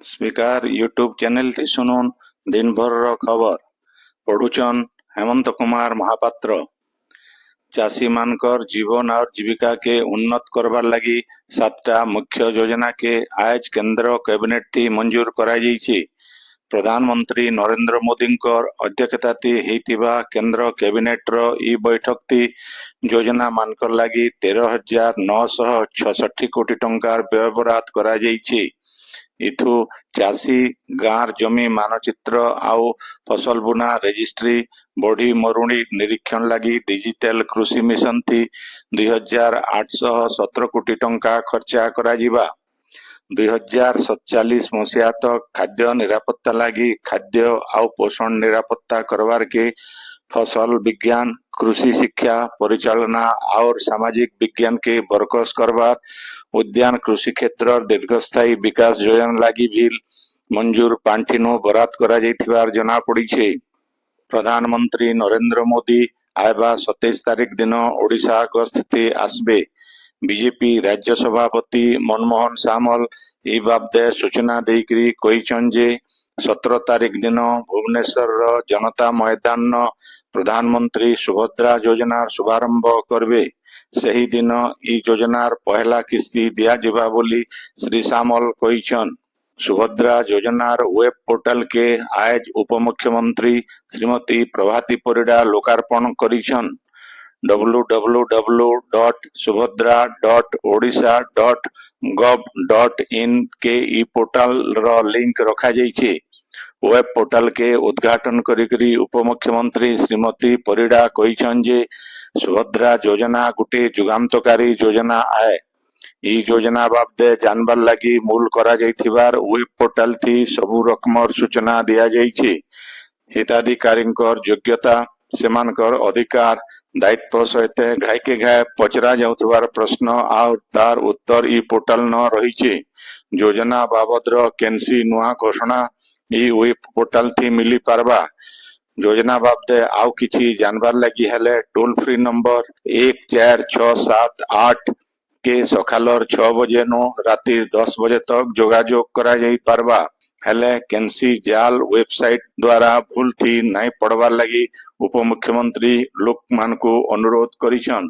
Speaker YouTube channel ती सुनुन दिन भर खबर पढ़ुचन हेमंत कुमार महापात्र। चाषी मानकर जीवन और जीविका के उन्नत करवार लगी 7टा मुख्य योजना के आज केंद्र कैबिनेट थी मंजूर करा जाइछि। प्रधानमंत्री नरेंद्र मोदी अध्यक्षता केंद्र कैबिनेट रो ई बैठक थी योजना मानकर लगी 13,966 कोटी टंकार व्ययबराद करा जाइछि। इथु चाषी गाँर जमी मानचित्र आउ फसल बुना रजिस्ट्री बढ़ी मरुड़ी निरीक्षण लगी डिजिटल कृषि मिशन थी 2,817 कोटी टंका खर्चा करा जिबा। 2047 मसीहा तक खाद्य निरापत्ता लगी खाद्य आउ पोषण निरापत्ता करवार के फसल विज्ञान कृषि शिक्षा परिचालना और सामाजिक विज्ञान के बरकस करवार उद्यान कृषि क्षेत्र दीर्घस्थायी विकास योजना लगी भी मंजूर पांठिनो बराद करा जाइथिबार जना पड़ीछे। प्रधानमंत्री नरेंद्र मोदी आयबा 27 तारीख दिन ओडिशा गस्त थे आसबे। बीजेपी राज्य सभापति मनमोहन सामल ई बाबदे सूचना देकरी कहिछन जे 17 तारीख दिन भुवनेश्वर जनता मैदान प्रधानमंत्री सुभद्रा योजनार शुभारंभ करबे। सही दिन ई योजनार पहला किस्ती दिया जिबा बोली श्री सामल कहिछन। सुभद्रा योजनार वेब पोर्टल के आज उपमुख्यमंत्री श्रीमती प्रभाती परिडा लोकार्पण करिछन। www.subhadra.odisha.gov.in के ई पोर्टल रो लिंक रखा जाइछे। वेब पोर्टल के उद्घाटन करी उपमुख्यमंत्री श्रीमती परिडा कहिछन जे सुभद्रा योजना गुटे जुगान्तकारी योजना आए। ई योजना बाबदे जानबार लगी मूल करा जाइथिबार वेब पोर्टल थी सबु रकमर सूचना दिया जाइछे। हिताधिकारींकर योग्यता सेमानकर अधिकार दायित्व सहित घाय के घाय पचरा जाउथबार प्रश्न और तार उत्तर ई पोर्टल न रहिछे। योजना बाबदर केनसी नुआ घोषणा ई वेब पोर्टल थी मिली पारबा। योजना बाबदे आउ किछि जानबार लगी हेले टोल फ्री नंबर 14678 के सकालर 6 बजे नो राति 10 बजे तक जोगाजोग करा जाई पारबा। हेले केनसी जाल वेबसाइट द्वारा भूल थी नहीं पड़वार लगी उपमुख्यमंत्री लोक मान को अनुरोध करिछन।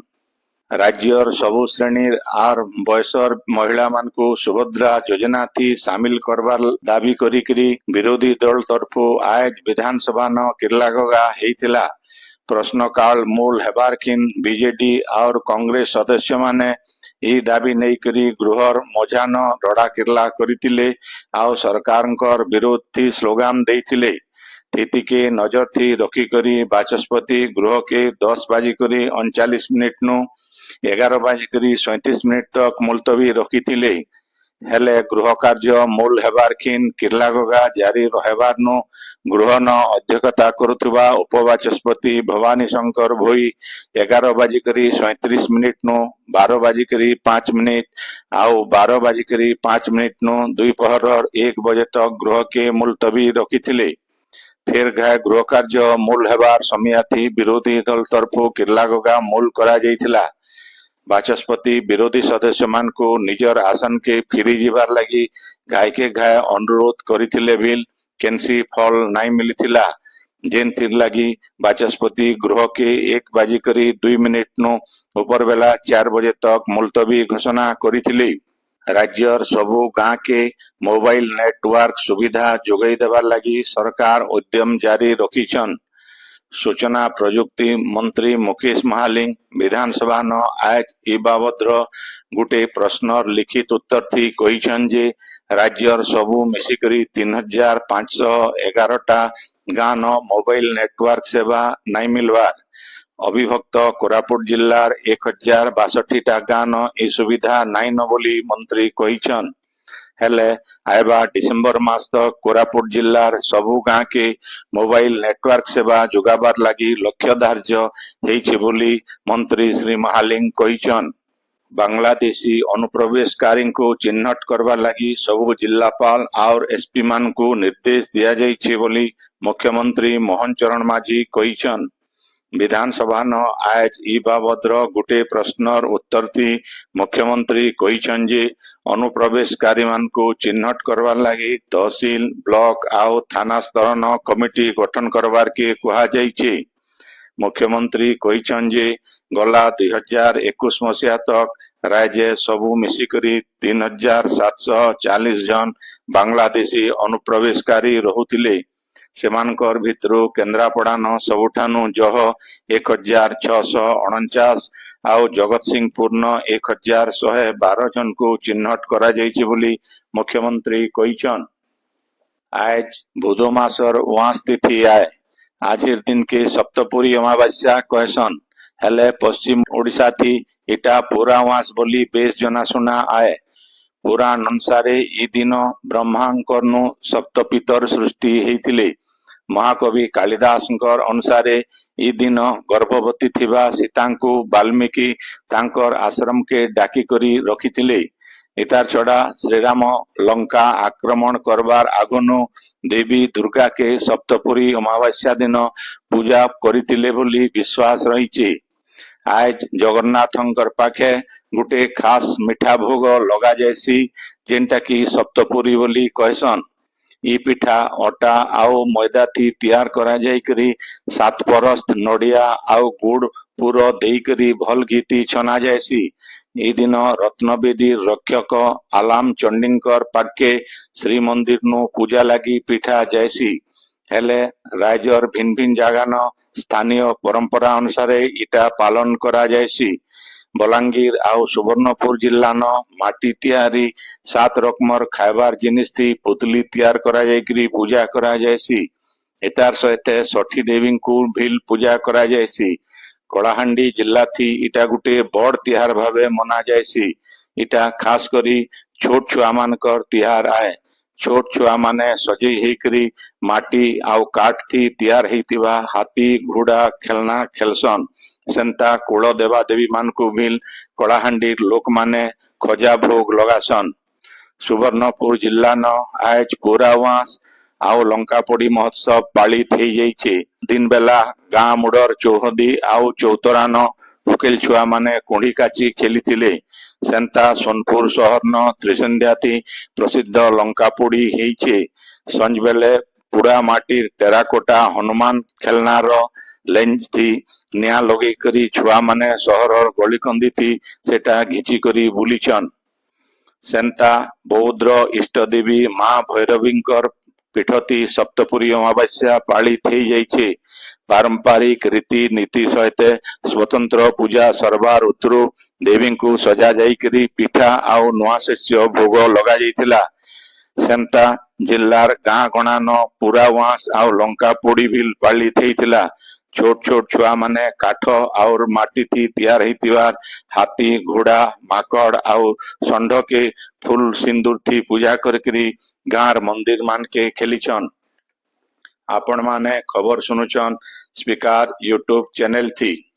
राज्यर सबु श्रेणी आर बयसर महिला मान को सुभद्रा योजना थी शामिल करवार दाबी करी विरोधी दल तरफु आज विधानसभा न किरलागगा हेतिला। प्रश्नकाल मूल हेबार किन बीजेडी और कांग्रेस सदस्य माने ई दाबी नहीं करी गृहर मजान रड़ा किरला करितिले आउ सरकारंकर विरोध थी स्लोगान देइतिले। स्थिति के नजर थी रखी करी बाचस्पति गृह के 10 बाजी करी 39 मिनिट नु 11 बाजी करी 37 मिनिट तक मुलतवी रखिथिले। हेले गृह कार्य मूल हेबार किन किरलागगा जारी रहेबार नु गृह न अध्यक्षता करुथुबा उपबाचस्पति भवानी शंकर भोई 11 बाजी करी 37 मिनिट नु 12 बाजी करी 5 मिनिट आउ 12 बाजी करी 5 मिनिट नु 2 पहर 1 बजे तक गृह के मुलतवी रखिथिले। फिर घाय गृह कार्य मूल हेबार समियाथी विरोधी दल तरफु किरलागगा मूल करा जाइथिला। बाचस्पति विरोधी सदस्य मान को निजर आसन के फिरी जीवार लगी घाय के घाय अनुरोध करिथिले बिल केनसी फल नाई मिलिथिला। जेन थिर लगी बाचस्पति गृह के 1 बाजी करी 2 मिनिट नु ऊपर बेला 4 बजे तक मुलतवी घोषणा करिथिले। राज्यर सबु गाँ के मोबाइल नेटवर्क सुविधा जोगाई देवार लगी सरकार उद्यम जारी रखिछन। सूचना प्रजुक्ति मंत्री मुकेश महालिंग विधानसभा न आज ई बाबद्र गुटे प्रश्नर लिखित उत्तर थी कहिछन जे राज्यर सबु मिसिकरी 3,511 टा गाँ न मोबाइल नेटवर्क सेवा नाई मिलवार। अविभक्त कोरापुट जिल्लार 1,062 टा गाँ न ई सुविधा नाई न बोली मंत्री कहिछन। हेले आयबा डिसेम्बर मास तक कोरापुट जिल्लार सबु गाँ के मोबाइल नेटवर्क सेवा जुगाबार लगी लक्ष्य धार्य हेइछि बोली मंत्री श्री महालिंग कहिछन। बांग्लादेशी अनुप्रवेशकारी को चिन्हट करवार लगी सबु जिल्लापाल और एसपी मान को निर्देश दिया जाइछि बोली मुख्यमंत्री मोहन चरण माझी कहिछन। विधानसभा न आज इ बाबद्र गोटे प्रश्नर उत्तर थी मुख्यमंत्री कहिछन जे अनुप्रवेशकारी मानकु चिन्हट करवार लागि तहसील ब्लॉक आउ थाना स्तर न कमिटी गठन करवार के कुहा जाइछे। मुख्यमंत्री कहिछन जे गला 2021 मसीहा तक राज्य सबु मिसिकरी 3740 जन बांग्लादेशी अनुप्रवेशकारी रहुतिले। सेमानकर भितरु केन्द्रापड़ा न सबुठानु जह 1649 आउ जगतसिंहपुर न 1112 जन को चिन्हट करा जाइछे बोली मुख्यमंत्री कहिछन। आज बुधो मासर 5 तिथि आए। आजिर दिन के सप्तपुरी अमावास्या कहसन हेले पश्चिम ओडिशा थी इटा पूरा वास बोली बेस जनाशुना आए। पुराण अनुसारे ई दिन ब्रह्मांकरनु सप्तपितर सृष्टि हेतिले। महाकवि कालिदासंकर अनुसारे ई दिन गर्भवती थिबा सीतांकु वाल्मीकि तांकर आश्रम के डाकी करी रखिथिले। इतार छड़ा श्रीराम लंका आक्रमण करबार आगनु देवी दुर्गा के सप्तपुरी अमावास्या दिन पूजा करिथिले बोली विश्वास रहिछे। आज जगन्नाथंकर पाखे गुटे खास मिठा भोग लगा जायसी जेनटा की सप्तपुरी बोली कहसन। ई पिठा अटा आउ मैदा थी तैयार करा जाई करी 7 परस्त नडिया आउ गुड़ पूरो देई करी भल घीती छना जायसी। ई दिन रत्नवेदी रक्षक आलाम चंडींकर पाके श्री मंदिर नु पूजा लगी पिठा जायसी। हेले राज्यर भिन्न भिन्न जगह न स्थानीय परंपरा अनुसारे इटा पालन करा जायसी। बलांगीर आउ सुवर्णपुर जिला न माटी तैयारी 7 रकमर खाइबार जिनिस थी पुतली तैयार करा जायकरी पूजा करा जायसी। एतार सहित षठी देवी को भी पूजा करा जायसी। कलाहांडी जिला थी इटा गुटे बड़ तिहार भावे मना जायसी। इटा खास करी छोट छुआ मानकर तिहार आए। छोट छुआ माने सजई हेकरी माटी आउ काठ थी तैयार हेतिबा हाथी घोड़ा खेलना खेलसन। सेंता कुल देवा देवी मान को भी कलाहांडी लोक माने खजा भोग लगासन। सुवर्णपुर जिला न आज पूरा वास आउ लंकापोड़ी महोत्सव पालित हो जाइछे। दिन बेला गाँ मुडर चौहदी आउ चौतरा न उकेल छुआ माने कुंडी काची खेलिथिले। सेंता सोनपुर शहर न त्रिसंध्या थी प्रसिद्ध लंकापोड़ी हेइछे। संज बेले पुरा माटीर टेराकोटा हनुमान खेलनार लेंज थी निया लगे करी छुआ माने शहर गलिकंदी थी सेटा घिची करी बुलीछन। सेंता बौद्र इष्ट देवी माँ भैरवींकर पीठती सप्तपुरी अमावास्या पालित हो जाइछे। पारंपरिक रीति नीति सहित स्वतंत्र पूजा सरबार उतरु देवी को सजा जाइकरी पिठा आउ नुआ शस्य भोग लगा जाइथिला। सेंता जिल्लार गाँ गणा न पूरा वास आउ लंका पोड़ी भी पालित हेइथिला। छोट छोट छुआ माने काठ और माटी थी तैयार हेतिबार हाथी घोड़ा माकड़ आउ षंढ के फूल सिंदूर थी पूजा करकरी गाँर मंदिर मान के खेलिछन। आपण माने खबर सुनुछन स्पीकर यूट्यूब चैनल थी।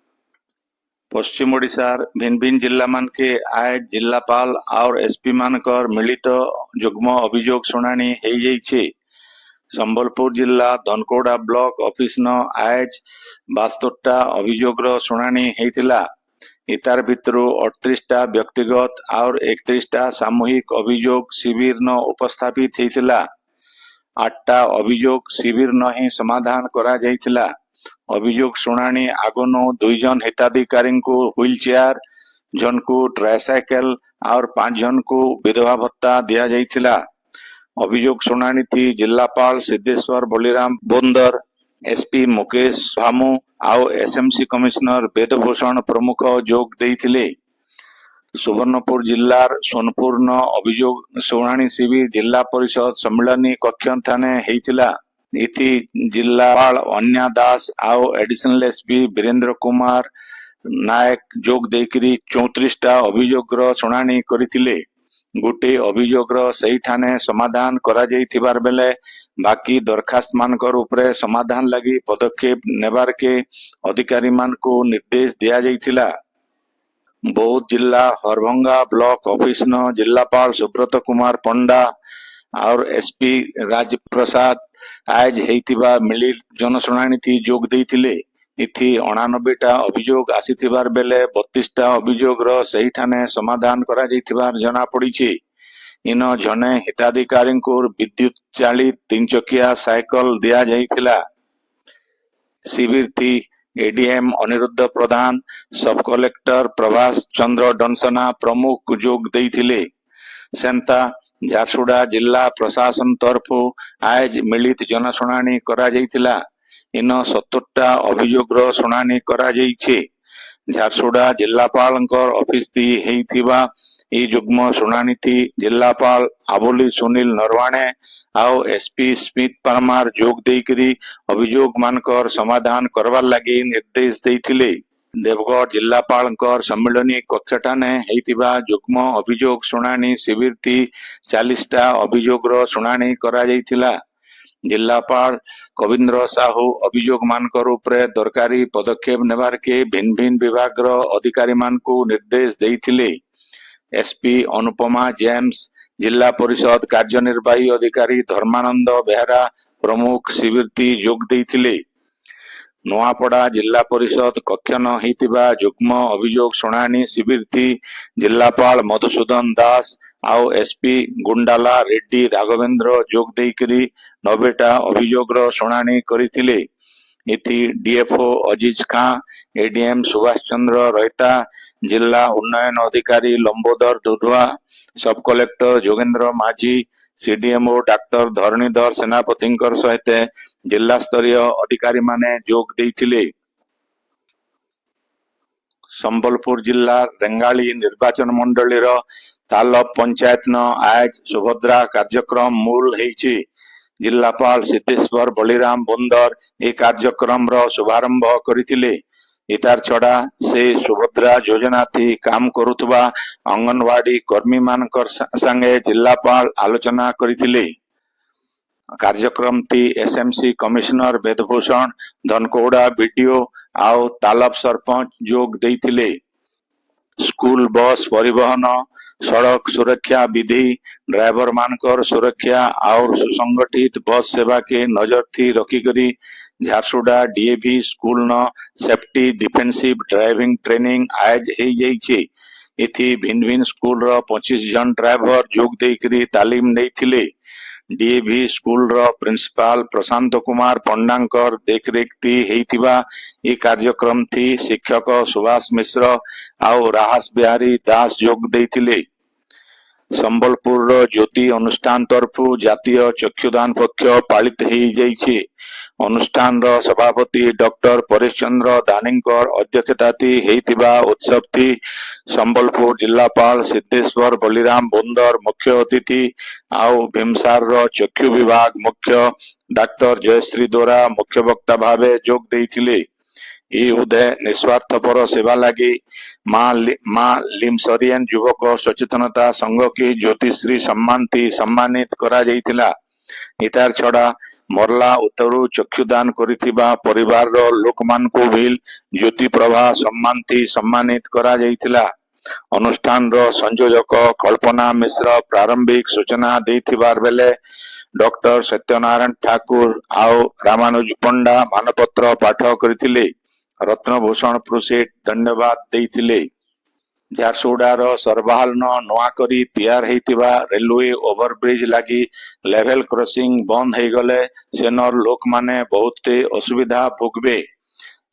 पश्चिम ओडिशार भिन्न भिन्न जिला मान के आज जिलापाल और एसपी मानकर मिलित जुग्म अभियोग शुणाणी हो जाइछे। संबलपुर जिला धनकोड़ा ब्लॉक ऑफिस न आज 72टा अभियोगर शुणाणी हेतिला। इतार भितरु 38टा व्यक्तिगत और 31टा सामूहिक अभियोग शिविर न उपस्थापित हेतिला। 8टा अभियोग शिविर न ही समाधान करा जाइथिला। अभियोग शुणाणी आगनु 2 जन हिताधिकारी को व्हील चेयर, जन को ट्राइसाइकिल और 5 जन को विधवा भत्ता दिया जाइथिला। अभियोग शुणाणी थी जिलापाल सिद्धेश्वर बलिराम बोंदर, एसपी मुकेश भामू आउ एसएमसी कमिश्नर वेदभूषण प्रमुख जोग देइथिले। सुवर्णपुर जिल्लार सोनपुर न अभियोग शुणाणी शिविर जिला परिषद सम्मेलनी कक्ष ठाने हेइथिला। इथि जिलापाल अन्या दास आउ एडिशनल एसपी वीरेंद्र कुमार नायक जोग देकरी 34टा अभियोगर शुणाणी करिथिले। गोटे अभियोगर सही ठाने समाधान करा जाइथिबार बेले बाकी दरखास्त मानकर उपरे समाधान लगी पदक्षेप नेबार के अधिकारी मान को निर्देश दिया जाइथिला। बौद्ध जिला हरभंगा ब्लॉक ऑफिस न जिलापाल सुब्रत कुमार पंडा और एसपी राजप्रसाद आज हेतिबा मिलित जनशुणाणी थी जोग देइथिले। इथि 89टा अभियोग आसीथिबार बेले 32टा अभियोगर सही ठाने समाधान करा जाइथिबार जना पड़िछि। इन जने हिताधिकारी को विद्युत चालित 3 चकिया साइकल दिया जाइथिला। शिविर थी एडीएम अनिरुद्ध प्रधान, सब कलेक्टर प्रभास चंद्र डनसना प्रमुख जोग देइथिले। सेंता झारसुगुड़ा जिला प्रशासन तरफु आज मिलित जनशुणाणी करा जाइथिला। इन 70टा अभियोगर शुणाणी करा जाइछे। झारसुगुड़ा जिलापालंकर ऑफिस थी हेइथिबा ई जुग्म शुणाणी थी जिलापाल आबोली सुनील नरवाणे आउ एसपी स्मिथ परमार जोग देइकरी अभियोग मानकर समाधान करवार लागि निर्देश देइथिले। देवगढ़ जिलापालंकर सम्मिलनी कक्षठाने हेइथिबा जुग्म अभियोग शुणाणी शिविर थी 40टा अभियोगर शुणाणी करा जाइथिला। जिलापाल कविंद्र साहू अभियोग मानकर उपरे दरकारी पदक्षेप नेबार के भिन्न भिन्न विभाग अधिकारी मानकु निर्देश देइथिले। एसपी अनुपमा जेम्स, जिला परिषद कार्यनिर्वाही अधिकारी धर्मानंद बेहरा प्रमुख शिविर जोग देइथिले। नोआपड़ा जिला परिषद कक्षन हेइतिबा जुग्म अभियोग शुणाणी शिविर जिलापाल मधुसूदन दास आउ एसपी गुंडाला रेड्डी राघवेंद्र जोग देइकरी 90टा अभियोगर शुणाणी करिथिले। इथि डीएफओ अजीज खां, एडीएम सुभाष चंद्र रहिता, जिला उन्नयन अधिकारी लंबोदर दुधवा, सब कलेक्टर जोगेंद्र माझी, सीडीएमओ डाक्टर धरणीधर सेनापति सहित जिला स्तरीय अधिकारी माने जोग देइथिले। संबलपुर जिला रेंगाली निर्वाचन मंडली तालप पंचायत न आज सुभद्रा कार्यक्रम मूल हेइछि। जिलापाल सिद्धेश्वर बलिराम बुंदर ए कार्यक्रम शुभारंभ करिथिले। इतार छड़ा से सुभद्रा योजना थी काम करुथबा अंगनवाड़ी कर्मी मानकर संगे जिलापाल आलोचना करिथिले। कार्यक्रम थी एसएमसी कमिश्नर वेदभूषण, धनकोड़ा बीडीओ आउ तालप सरपंच जोग देइथिले। स्कूल बस परिवहन, सड़क सुरक्षा विधि, ड्राइवर मानकर सुरक्षा और सुसंगठित बस सेवा के नजर थी रखिकरी झारसुगुड़ा डीएवी स्कूल न सेफ्टी डिफेंसिव ड्राइविंग ट्रेनिंग आज हे जाइछे। इथि भिन्न भिन्न स्कूल रो 25 जन ड्राइवर जोग देइकरी तालीम नेइथिले। डीएवी स्कूल रो प्रिंसिपाल प्रशांत कुमार पंडांकर देखरेख थी हेइथिबा ई कार्यक्रम थी शिक्षक सुभाष मिश्र आउ राहस बिहारी दास जोग देइथिले। संबलपुर ज्योति अनुष्ठान तरफु जातीय चक्षुदान पक्ष पालित हेइ जाइछे। अनुष्ठान सभापति डॉक्टर परेश चंद्र दानीकर अध्यक्षता थी हेइथिबा उत्सव थी संबलपुर जिलापाल सिद्धेश्वर बलिराम बुंदर मुख्य अतिथि आउ भीमसार चक्षु विभाग मुख्य डाक्टर जयश्री दोरा मुख्य वक्ता भावे जोग देइथिले। ई उदय निस्वार्थपर सेवा लगी माँ लिमसरियन युवक सचेतनता संघ की ज्योतिश्री सम्मान थी सम्मानित करा जाइथिला। इतार छड़ा मरला उत्तरु चक्षुदान करिथिबा परिवार लोक मान को भी ज्योति प्रभा सम्मान थी सम्मानित करा जाइथिला। अनुष्ठान संयोजक कल्पना मिश्र प्रारंभिक सूचना देथिबार बेले डॉक्टर सत्यनारायण ठाकुर आउ रामानुज पंडा मानपत्र पाठ करथिले। रत्नभूषण प्रुसेट धन्यवाद देइथिले। झारसुगुड़ार सरबाहाल नुआ करी तैयार हेइतिबा रेलवे ओवरब्रिज लगी लेवल क्रॉसिंग बंद हो गले सेनर लोक माने बहुत असुविधा भोगबे।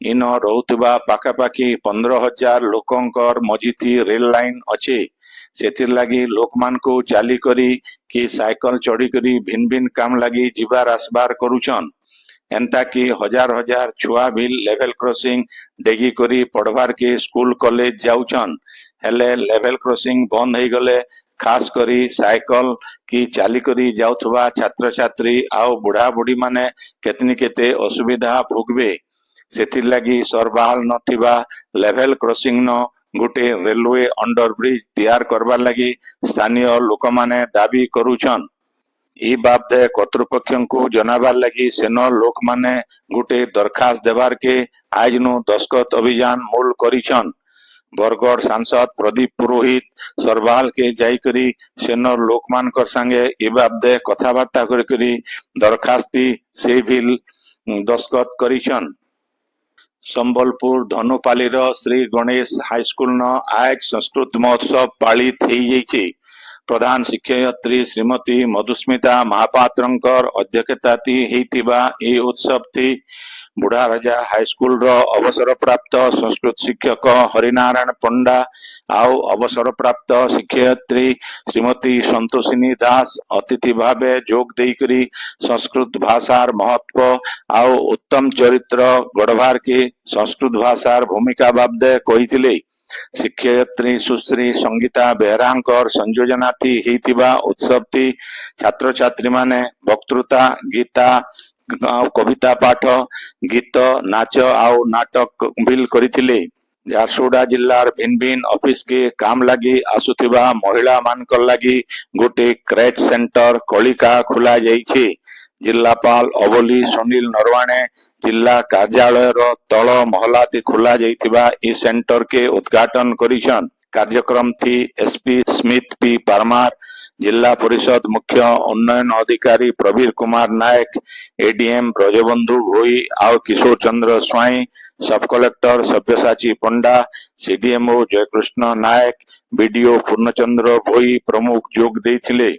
इन रहुतिबा पाखापाखी 15,000 लोकंकर मजिथी रेल लाइन अच्छे। सेथिर लगी लोक मान को चाली करी कि साइकिल चढ़ी करी भिन्न भिन्न काम लगी जीवार आसबार करुछन। एंता कि हजार हजार छुआ भी लेवल क्रॉसिंग डेगी करी पढ़वार के स्कूल कॉलेज जाउछन। हेले लेवल क्रॉसिंग बंद हो गले खास करी साइकिल की चाली करी जाउथबा छात्र छात्री आउ बुढ़ा बुढ़ी माने केतनी केते असुविधा भोगबे। सेथिर लगी सरबाहाल नथिबा लेवल क्रॉसिंग न गुटे रेलवे अंडरब्रिज तैयार करबार लगी स्थानीय लोक माने दाबी करुछन। ई बाबदे कर्तृपक्ष को जनाबार लगी सेनो लोक माने गुटे दरखास्त देवार के आज नु दस्खत अभियान मूल करिछन। बरगढ़ सांसद प्रदीप पुरोहित सरबाल के जाइकरी सेनो लोक मानकर संगे ई बाबदे कथाबार्ता करी दरखास्ती से भी दस्खत करिछन। संबलपुर धनुपालीर श्री गणेश हाईस्कूल न आज संस्कृत महोत्सव पालित हो जाइए। प्रधान शिक्षयत्री श्रीमती मधुस्मिता महापात्रंकर अध्यक्षताती होइतिबा ए उत्सव थी बुढ़ा राजा हाईस्कूल रो अवसर प्राप्त संस्कृत शिक्षक हरिनारायण पंडा आउ अवसर प्राप्त शिक्षयत्री श्रीमती संतोषिनी दास अतिथि भावे जोग देकरी संस्कृत भाषार महत्व आउ उत्तम चरित्र गढ़वार के संस्कृत भाषार भूमिका बाबदे कहिथिले। शिक्षयत्री सुश्री संगीता बेहरांकर संयोजनाती होइतिबा उत्सवती छात्र छात्री माने वक्तृता गीता कविता पाठ गीत नाच आउ नाटक बिल करिथिले। झारसुगुड़ा जिल्लार भिन्न भिन्न ऑफिस के काम लगी आसुथिबा महिला मानकर लगी गोटे क्रैच सेंटर कलिका खोला जाइछे। जिल्लापाल अवली सुनील नरवाणे जिला कार्यालय तल महलाती खोला जाइतिबा ई सेंटर के उद्घाटन करिछन। कार्यक्रम थी एसपी स्मिथ पी परमार, जिला परिषद मुख्य उन्नयन अधिकारी प्रवीर कुमार नायक, एडीएम ब्रजबंधु भोई आउ किशोर चंद्र स्वाई, सब कलेक्टर सब्यसाची पंडा, सीडीएमओ जयकृष्ण नायक, बीडीओ पूर्णचंद्र भोई प्रमुख जोग देथिले।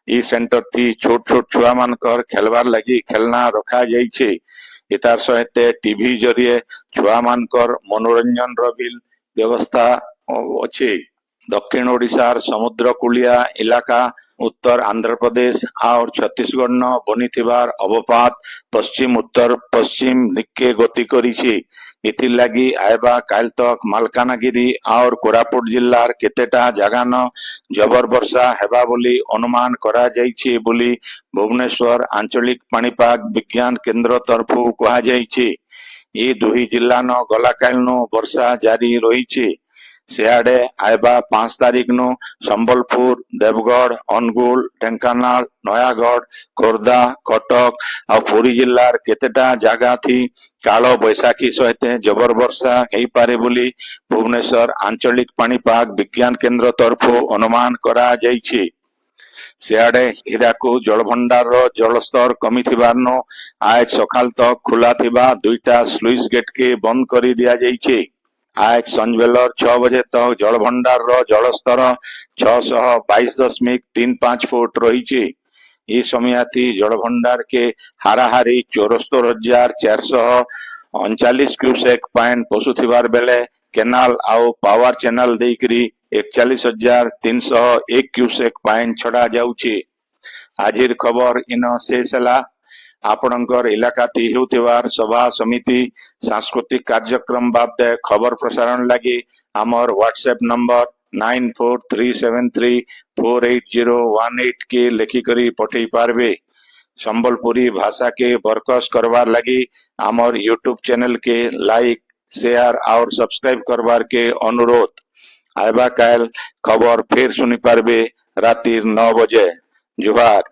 ई सेंटर थी छोट छोट छुआ मानकर खेलवार लगी खेलना रखा जाइछे। इतार सहित टीवी जरिए छुआ मानकर मनोरंजन रो भी व्यवस्था अच्छे। दक्षिण ओडिशार समुद्र कूलिया इलाका उत्तर आंध्र प्रदेश और छत्तीसगढ़ न बनीथिबार अवपात पश्चिम उत्तर पश्चिम दिक्के गति करिछि। इथिर लगी आयबा काल तक मालकानगिरी और कोरापुट जिल्लार केतेटा जगह न जबर वर्षा हेबा बोली अनुमान करा जाइछि बोली भुवनेश्वर आंचलिक पाणीपाग विज्ञान केंद्र तरफु कहा जाइछि। ये दुही जिल्ला न गला काल नु वर्षा जारी रहिछि। सियाड़े आयबा 5 तारीख नु संबलपुर देवगढ़ अनुगुल ढेंकानाल नयागढ़ खोर्धा कटक और पुरी जिल्लार केतेटा जगह थी कालो बैसाखी सहित जबर वर्षा हो पारे बोली भुवनेश्वर आंचलिक पाणीपाग विज्ञान केंद्र तरफु अनुमान करा जाइछि। सियाड़े हीराकू जलभंडार जलस्तर कमी थिबार आज सकाल तक खुला थिबा 2टा स्लुइस गेट के बंद कर दिया जाइछे। आज संजवेलर 6 बजे तक जलभंडार जलस्तर 622.35 फुट रही। इस समयाती जलभंडार के हाराहारी 74,439 क्यूसेक पाइन पशुथिबार बेले केनाल आउ पावर चैनल देकरी 41,301 क्यूसेक पाइन छड़ा जाउछि। आजिर खबर इन शेष है। आपणकर इलाकाती होतिबार सभा समिति सांस्कृतिक कार्यक्रम बाबदे खबर प्रसारण लगी आमर व्हाट्सएप नंबर 9437348018 के लेखिकरी पठे पारबे। संबलपुरी भाषा के बरकस करवार लगी आमर यूट्यूब चैनल के लाइक शेयर और सब्सक्राइब करवार के अनुरोध। आयबा काल खबर फिर सुनी पारबे रातिर 9 बजे। जुहार।